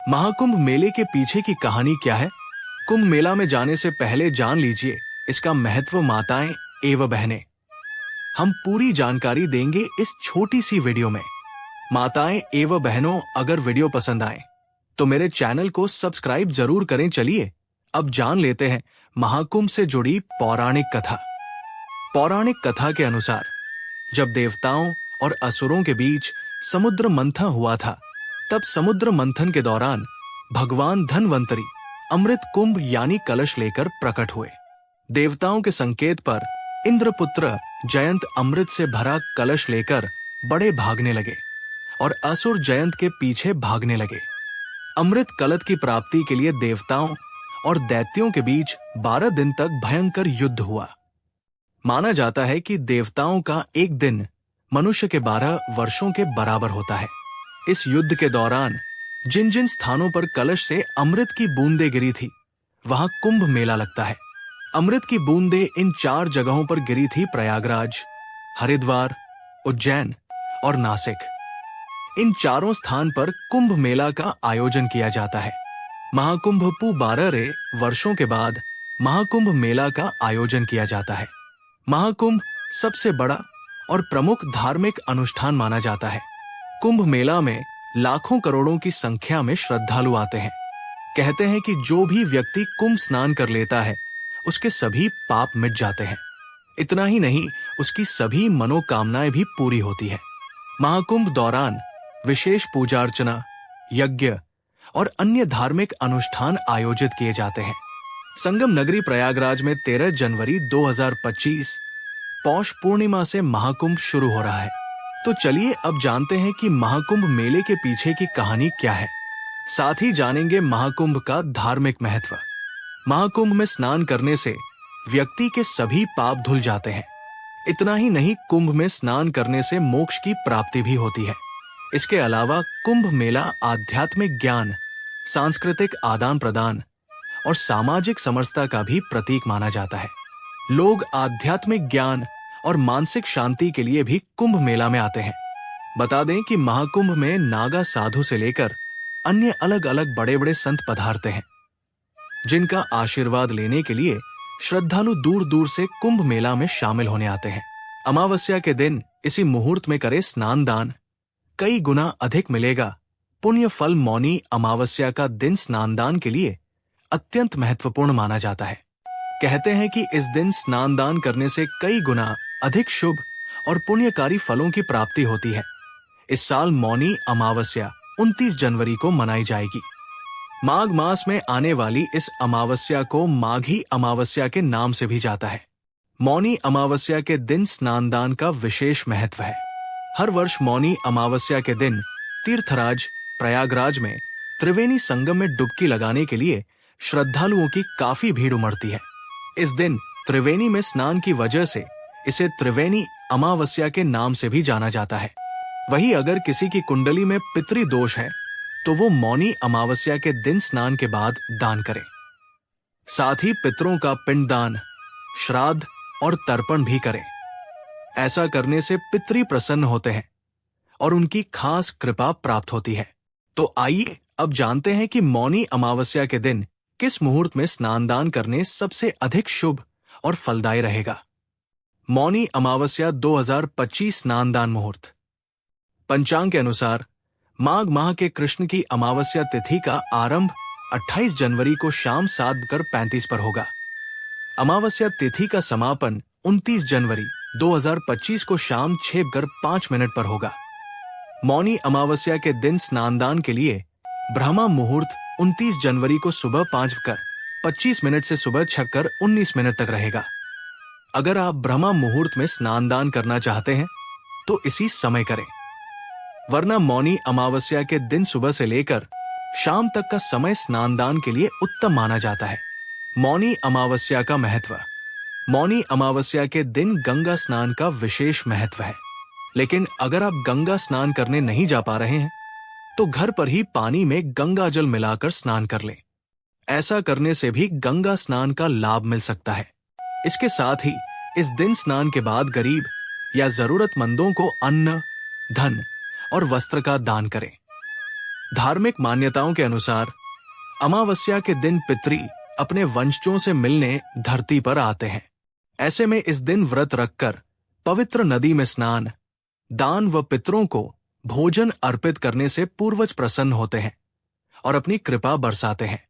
महाकुंभ मेले के पीछे की कहानी क्या है? कुंभ मेला में जाने से पहले जान लीजिए इसका महत्व। माताएं एवं बहनें, हम पूरी जानकारी देंगे इस छोटी सी वीडियो में। माताएं एवं बहनों, अगर वीडियो पसंद आए तो मेरे चैनल को सब्सक्राइब जरूर करें। चलिए अब जान लेते हैं महाकुंभ से जुड़ी पौराणिक कथा। पौराणिक कथा के अनुसार जब देवताओं और असुरों के बीच समुद्र मंथन हुआ था, तब समुद्र मंथन के दौरान भगवान धन्वंतरी अमृत कुंभ यानी कलश लेकर प्रकट हुए। देवताओं के संकेत पर इंद्रपुत्र जयंत अमृत से भरा कलश लेकर बड़े भागने लगे और असुर जयंत के पीछे भागने लगे। अमृत कलश की प्राप्ति के लिए देवताओं और दैत्यों के बीच 12 दिन तक भयंकर युद्ध हुआ। माना जाता है कि देवताओं का एक दिन मनुष्य के 12 वर्षों के बराबर होता है। इस युद्ध के दौरान जिन जिन स्थानों पर कलश से अमृत की बूंदें गिरी थी, वहां कुंभ मेला लगता है। अमृत की बूंदें इन 4 जगहों पर गिरी थी: प्रयागराज, हरिद्वार, उज्जैन और नासिक। इन चारों स्थान पर कुंभ मेला का आयोजन किया जाता है। महाकुंभ पू 12 वर्षों के बाद महाकुंभ मेला का आयोजन किया जाता है। महाकुंभ सबसे बड़ा और प्रमुख धार्मिक अनुष्ठान माना जाता है। कुंभ मेला में लाखों करोड़ों की संख्या में श्रद्धालु आते हैं। कहते हैं कि जो भी व्यक्ति कुंभ स्नान कर लेता है, उसके सभी पाप मिट जाते हैं। इतना ही नहीं, उसकी सभी मनोकामनाएं भी पूरी होती है। महाकुंभ दौरान विशेष पूजा अर्चना, यज्ञ और अन्य धार्मिक अनुष्ठान आयोजित किए जाते हैं। संगम नगरी प्रयागराज में 13 जनवरी 2025 पौष पूर्णिमा से महाकुंभ शुरू हो रहा है। तो चलिए अब जानते हैं कि महाकुंभ मेले के पीछे की कहानी क्या है। साथ ही जानेंगे महाकुंभ का धार्मिक महत्व। महाकुंभ में स्नान करने से व्यक्ति के सभी पाप धुल जाते हैं। इतना ही नहीं, कुंभ में स्नान करने से मोक्ष की प्राप्ति भी होती है। इसके अलावा कुंभ मेला आध्यात्मिक ज्ञान, सांस्कृतिक आदान प्रदान और सामाजिक समरसता का भी प्रतीक माना जाता है। लोग आध्यात्मिक ज्ञान और मानसिक शांति के लिए भी कुंभ मेला में आते हैं। बता दें कि महाकुंभ में नागा साधु से लेकर अन्य अलग अलग बड़े बड़े संत पधारते हैं, जिनका आशीर्वाद लेने के लिए श्रद्धालु दूर दूर से कुंभ मेला में शामिल होने आते हैं। अमावस्या के दिन इसी मुहूर्त में करे स्नान दान, कई गुना अधिक मिलेगा पुण्य फल। मौनी अमावस्या का दिन स्नान दान के लिए अत्यंत महत्वपूर्ण माना जाता है। कहते हैं कि इस दिन स्नान दान करने से कई गुना अधिक शुभ और पुण्यकारी फलों की प्राप्ति होती है। इस साल मौनी अमावस्या 29 जनवरी को मनाई जाएगी। माघ मास में आने वाली इस अमावस्या को माघी अमावस्या के नाम से भी जाता है। मौनी अमावस्या के दिन स्नान दान का विशेष महत्व है। हर वर्ष मौनी अमावस्या के दिन तीर्थराज प्रयागराज में त्रिवेणी संगम में डुबकी लगाने के लिए श्रद्धालुओं की काफी भीड़ उमड़ती है। इस दिन त्रिवेणी में स्नान की वजह से इसे त्रिवेणी अमावस्या के नाम से भी जाना जाता है। वहीं अगर किसी की कुंडली में पितृ दोष है, तो वो मौनी अमावस्या के दिन स्नान के बाद दान करे। साथ ही पितरों का पिंडदान, श्राद्ध और तर्पण भी करें। ऐसा करने से पितृ प्रसन्न होते हैं और उनकी खास कृपा प्राप्त होती है। तो आइए अब जानते हैं कि मौनी अमावस्या के दिन किस मुहूर्त में स्नान दान करने सबसे अधिक शुभ और फलदायी रहेगा। मौनी अमावस्या 2025 स्नान दान मुहूर्त। पंचांग के अनुसार माघ माह के कृष्ण की अमावस्या तिथि का आरंभ 28 जनवरी को शाम 7:35 पर होगा। अमावस्या तिथि का समापन 29 जनवरी 2025 को शाम 6:05 पर होगा। मौनी अमावस्या के दिन स्नान दान के लिए ब्रह्मा मुहूर्त 29 जनवरी को सुबह 5:25 से सुबह 6:19 तक रहेगा। अगर आप ब्रह्मा मुहूर्त में स्नान दान करना चाहते हैं तो इसी समय करें, वरना मौनी अमावस्या के दिन सुबह से लेकर शाम तक का समय स्नान दान के लिए उत्तम माना जाता है। मौनी अमावस्या का महत्व। मौनी अमावस्या के दिन गंगा स्नान का विशेष महत्व है। लेकिन अगर आप गंगा स्नान करने नहीं जा पा रहे हैं, तो घर पर ही पानी में गंगा जल मिलाकर स्नान कर लें। ऐसा करने से भी गंगा स्नान का लाभ मिल सकता है। इसके साथ ही इस दिन स्नान के बाद गरीब या जरूरतमंदों को अन्न, धन और वस्त्र का दान करें। धार्मिक मान्यताओं के अनुसार अमावस्या के दिन पितरी अपने वंशजों से मिलने धरती पर आते हैं। ऐसे में इस दिन व्रत रखकर पवित्र नदी में स्नान, दान व पितरों को भोजन अर्पित करने से पूर्वज प्रसन्न होते हैं और अपनी कृपा बरसाते हैं।